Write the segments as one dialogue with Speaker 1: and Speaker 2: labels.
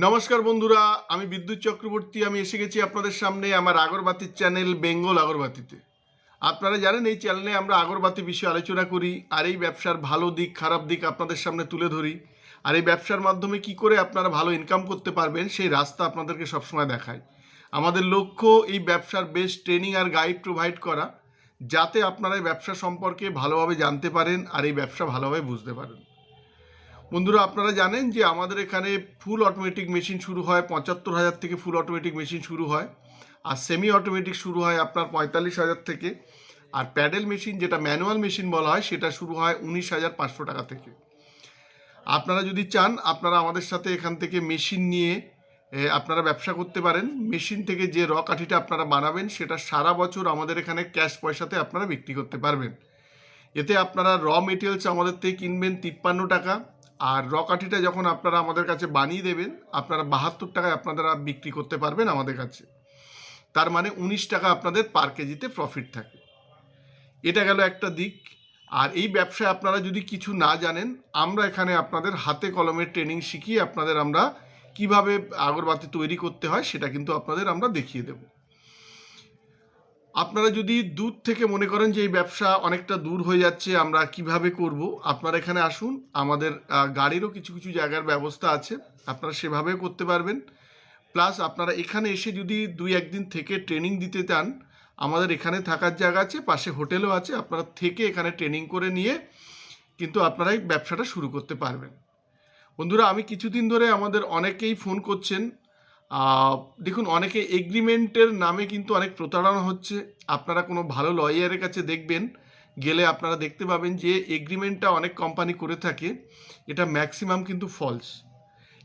Speaker 1: নমস্কার বন্ধুরা, আমি বিদ্যুৎ চক্রবর্তী। আমি এসে গেছি আপনাদের সামনে আমার আগরবাতির চ্যানেল বেঙ্গল আগরবাতিতে। আপনারা জানেন এই চ্যানেলে আমরা আগরবাতি বিষয়ে আলোচনা করি আর এই ব্যবসার ভালো দিক খারাপ দিক আপনাদের সামনে তুলে ধরি। আর এই ব্যবসার মাধ্যমে কি করে আপনারা ভালো ইনকাম করতে পারবেন সেই রাস্তা আপনাদেরকে সবসময় দেখায়। আমাদের লক্ষ্য এই ব্যবসার বেস্ট ট্রেনিং আর গাইড প্রোভাইড করা, যাতে আপনারা এই ব্যবসা সম্পর্কে ভালোভাবে জানতে পারেন আর এই ব্যবসা ভালোভাবে বুঝতে পারেন। বন্ধুরা, আপনারা জানেন যে আমাদের এখানে ফুল অটোমেটিক মেশিন শুরু হয় ৭৫,০০০ থেকে। ফুল অটোমেটিক মেশিন শুরু হয় আর সেমি অটোমেটিক শুরু হয় আপনার ৪৫,০০০ থেকে। আর প্যাডেল মেশিন, যেটা ম্যানুয়াল মেশিন বলা হয়, সেটা শুরু হয় ১৯,৫০০ টাকা থেকে। আপনারা যদি চান আপনারা আমাদের সাথে এখান থেকে মেশিন নিয়ে আপনারা ব্যবসা করতে পারেন। মেশিন থেকে যে র কাঠিটা আপনারা বানাবেন সেটা সারা বছর আমাদের এখানে ক্যাশ পয়সাতে আপনারা বিক্রি করতে পারবেন। এতে আপনারা র মেটেরিয়ালস আমাদের থেকে কিনবেন ৫৩ টাকা, আর র কাঠিটা যখন আপনারা আমাদের কাছে বানিয়ে দেবেন আপনারা ৭২ টাকায় আপনারা বিক্রি করতে পারবেন আমাদের কাছে। তার মানে ১৯ টাকা আপনাদের পার কেজিতে প্রফিট থাকে। এটা গেল একটা দিক। আর এই ব্যবসায় আপনারা যদি কিছু না জানেন, আমরা এখানে আপনাদের হাতে কলমের ট্রেনিং শিখিয়ে আপনাদের আমরা কিভাবে আগরবাতি তৈরি করতে হয় সেটা কিন্তু আপনাদের আমরা দেখিয়ে দেব। আপনারা যদি দূর থেকে মনে করেন যে এই ব্যবসা অনেকটা দূর হয়ে যাচ্ছে, আমরা কিভাবে করব, আপনারা এখানে আসুন। আমাদের গাড়িরও কিছু কিছু জায়গার ব্যবস্থা আছে, আপনারা সেভাবেও করতে পারবেন। প্লাস আপনারা এখানে এসে যদি ২-১ দিন থেকে ট্রেনিং দিতে চান, আমাদের এখানে থাকার জায়গা আছে, পাশে হোটেলও আছে। আপনারা থেকে এখানে ট্রেনিং করে নিয়ে কিন্তু আপনারা এই ব্যবসাটা শুরু করতে পারবেন। বন্ধুরা, আমি কিছুদিন ধরে আমাদের অনেকেই ফোন করছেন। দেখুন, অনেকে এগ্রিমেন্টের নামে কিন্তু অনেক প্রতারণা হচ্ছে। আপনারা কোনো ভালো লয়ারের কাছে দেখবেন, গেলে আপনারা দেখতে পাবেন যে এগ্রিমেন্টটা অনেক কোম্পানি করে থাকে, এটা ম্যাক্সিমাম কিন্তু ফলস।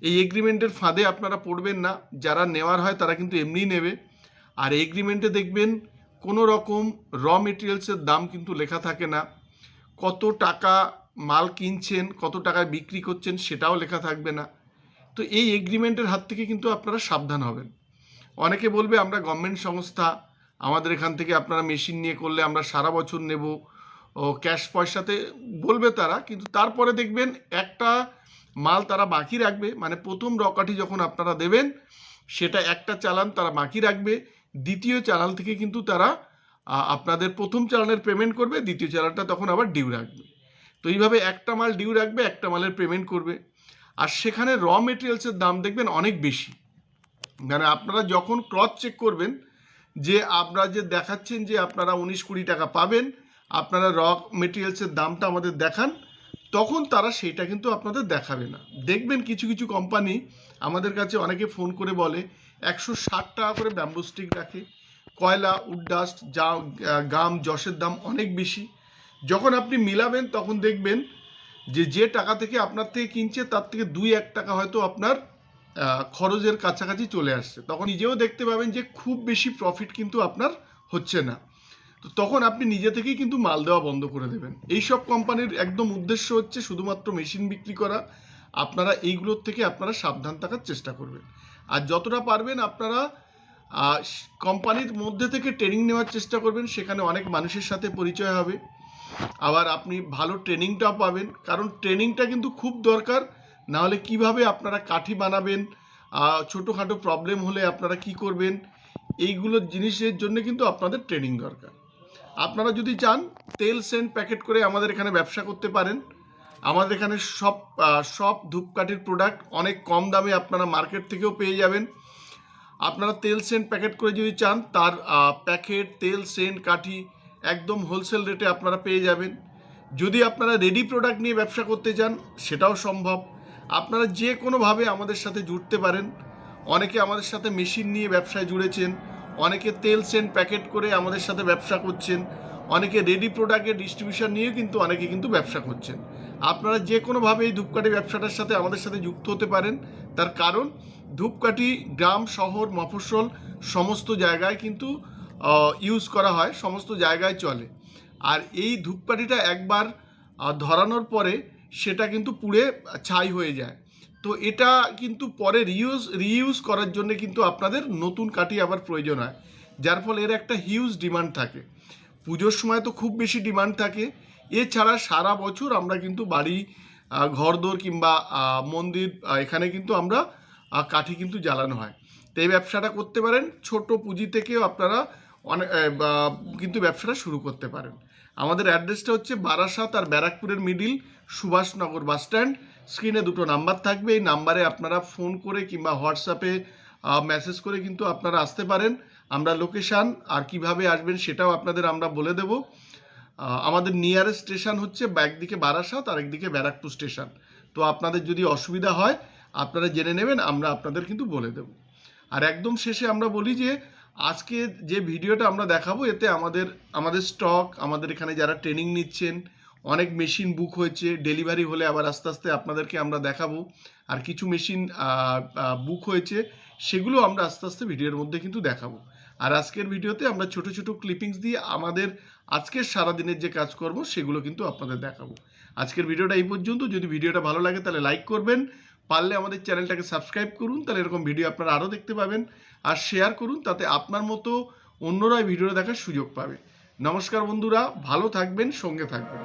Speaker 1: এই এগ্রিমেন্টের ফাঁদে আপনারা পড়বেন না। যারা নেওয়ার হয় তারা কিন্তু এমনিই নেবে। আর এগ্রিমেন্টে দেখবেন কোনো রকম র মেটেরিয়ালসের দাম কিন্তু লেখা থাকে না। কত টাকা মাল কিনছেন, কত টাকায় বিক্রি করছেন সেটাও লেখা থাকবে না। তো এই এগ্রিমেন্টের হাত থেকে কিন্তু আপনারা সাবধান হবেন। অনেকে বলবে আমরা গভর্নমেন্ট সংস্থা, আমাদের এখান থেকে আপনারা মেশিন নিয়ে করলে আমরা সারা বছর নেব, ও ক্যাশ পয়সাতে বলবে তারা। কিন্তু তারপরে দেখবেন একটা মাল তারা বাকি রাখবে, মানে প্রথম রকাঠি যখন আপনারা দেবেন সেটা একটা চালান তারা বাকি রাখবে, দ্বিতীয় চালান থেকে কিন্তু তারা আপনাদের প্রথম চালানের পেমেন্ট করবে, দ্বিতীয় চালানটা তখন আবার ডিউ রাখবে। তো এইভাবে একটা মাল ডিউ রাখবে, একটা মালের পেমেন্ট করবে। আর সেখানে র মেটেরিয়ালসের দাম দেখবেন অনেক বেশি। মানে আপনারা যখন ক্রস চেক করবেন যে আপনারা যে দেখাচ্ছেন যে আপনারা ১৯-২০ টাকা পাবেন, আপনারা র মেটেরিয়ালসের দামটা আমাদের দেখান, তখন তারা সেইটা কিন্তু আপনাদের দেখাবে না। দেখবেন কিছু কিছু কোম্পানি আমাদের কাছে অনেকে ফোন করে বলে ১৬০ টাকা করে ব্যাম্বু স্টিক রাখে। কয়লা, উডডাস্ট, গাম, যশের দাম অনেক বেশি। যখন আপনি মিলাবেন তখন দেখবেন যে টাকা থেকে আপনার থেকে কিনছে তার থেকে ২-১ টাকা হয়তো আপনার খরচের কাছাকাছি চলে আসছে। তখন নিজেও দেখতে পাবেন যে খুব বেশি প্রফিট কিন্তু আপনার হচ্ছে না। তো তখন আপনি নিজে থেকেই কিন্তু মাল দেওয়া বন্ধ করে দেবেন। এইসব কোম্পানির একদম উদ্দেশ্য হচ্ছে শুধুমাত্র মেশিন বিক্রি করা। আপনারা এইগুলোর থেকে আপনারা সাবধান থাকার চেষ্টা করবেন। আর যতটা পারবেন আপনারা কোম্পানির মধ্যে থেকে ট্রেনিং নেওয়ার চেষ্টা করবেন, সেখানে অনেক মানুষের সাথে পরিচয় হবে। আবার আপনি ভালো ট্রেনিংটাও পাবেন, কারণ ট্রেনিংটা কিন্তু খুব দরকার। নাহলে কিভাবে আপনারা কাঠি বানাবেন, ছোটোখাটো প্রবলেম হলে আপনারা কি করবেন, এইগুলো জিনিসের জন্য কিন্তু আপনাদের ট্রেনিং দরকার। আপনারা যদি চান তেল সেন্ট প্যাকেট করে আমাদের এখানে ব্যবসা করতে পারেন। আমাদের এখানে সব ধূপকাঠির প্রোডাক্ট অনেক কম দামে আপনারা মার্কেট থেকেও পেয়ে যাবেন। আপনারা তেল সেন্ট প্যাকেট করে যদি চান, তার প্যাকেট, তেল, সেন্ট, কাঠি একদম হোলসেল রেটে আপনারা পেয়ে যাবেন। যদি আপনারা রেডি প্রোডাক্ট নিয়ে ব্যবসা করতে চান সেটাও সম্ভব। আপনারা যে কোনোভাবে আমাদের সাথে জুড়তে পারেন। অনেকে আমাদের সাথে মেশিন নিয়ে ব্যবসায় জুড়েছেন, অনেকে তেল সেন্ট প্যাকেট করে আমাদের সাথে ব্যবসা করছেন, অনেকে রেডি প্রোডাক্টের ডিস্ট্রিবিউশন নিয়েও কিন্তু অনেকে কিন্তু ব্যবসা করছেন। আপনারা যে কোনোভাবে এই ধূপকাঠি ব্যবসাটার সাথে আমাদের সাথে যুক্ত হতে পারেন। তার কারণ ধূপকাঠি গ্রাম, শহর, মফস্বল সমস্ত জায়গায় কিন্তু ইউজ করা হয়, সমস্ত জায়গায় চলে। আর এই ধূপকাঠিটা একবার ধরানোর পরে সেটা কিন্তু পুড়ে ছাই হয়ে যায়। তো এটা কিন্তু পরে রিইউজ করার জন্য কিন্তু আপনাদের নতুন কাঠি আবার প্রয়োজন হয়, যার ফলে এর একটা হিউজ ডিমান্ড থাকে। পুজোর সময় তো খুব বেশি ডিমান্ড থাকে। এছাড়া সারা বছর আমরা কিন্তু বাড়ি, ঘরদোর কিংবা মন্দির, এখানে কিন্তু আমরা কাঠি কিন্তু জ্বালানো হয়। তো এই ব্যবসাটা করতে পারেন, ছোট পুঁজি থেকেও আপনারা অনেক কিন্তু ব্যবসাটা শুরু করতে পারেন। আমাদের অ্যাড্রেসটা হচ্ছে বারাসাত আর ব্যারাকপুরের মিডিল, সুভাষনগর বাস স্ট্যান্ড। স্ক্রিনে দুটো নাম্বার থাকবে, এই নাম্বারে আপনারা ফোন করে কিংবা হোয়াটসঅ্যাপে মেসেজ করে কিন্তু আপনারা আসতে পারেন। আমরা লোকেশান আর কিভাবে আসবেন সেটাও আপনাদের আমরা বলে দেব। আমাদের নিয়ারেস্ট স্টেশন হচ্ছে একদিকে বারাসাত আর একদিকে ব্যারাকপুর স্টেশন। তো আপনাদের যদি অসুবিধা হয় আপনারা জেনে নেবেন, আমরা আপনাদের কিন্তু বলে দেব। আর একদম শেষে আমরা বলি যে আজকে যে ভিডিওটা আমরা দেখাবো এতে আমাদের স্টক, আমাদের এখানে যারা ট্রেনিং নিচ্ছেন, অনেক মেশিন বুক হয়েছে, ডেলিভারি হলে আবার আস্তে আস্তে আপনাদেরকে আমরা দেখাবো। আর কিছু মেশিন বুক হয়েছে, সেগুলো আমরা আস্তে আস্তে ভিডিওর মধ্যে কিন্তু দেখাবো। আর আজকের ভিডিওতে আমরা ছোট ছোট ক্লিপিংস দিয়ে আমাদের আজকের সারাদিনের যে কাজকর্ম সেগুলো কিন্তু আপনাদের দেখাবো। আজকের ভিডিওটা এই পর্যন্ত। যদি ভিডিওটা ভালো লাগে তাহলে লাইক করবেন, পারলে আমাদের চ্যানেলটাকে সাবস্ক্রাইব করুন, তাহলে এরকম ভিডিও আপনারা আরও দেখতে পাবেন। আর শেয়ার করুন, তাতে আপনার মতো অন্যরা এই ভিডিওটা দেখার সুযোগ পাবে। নমস্কার বন্ধুরা, ভালো থাকবেন, সঙ্গে থাকবেন।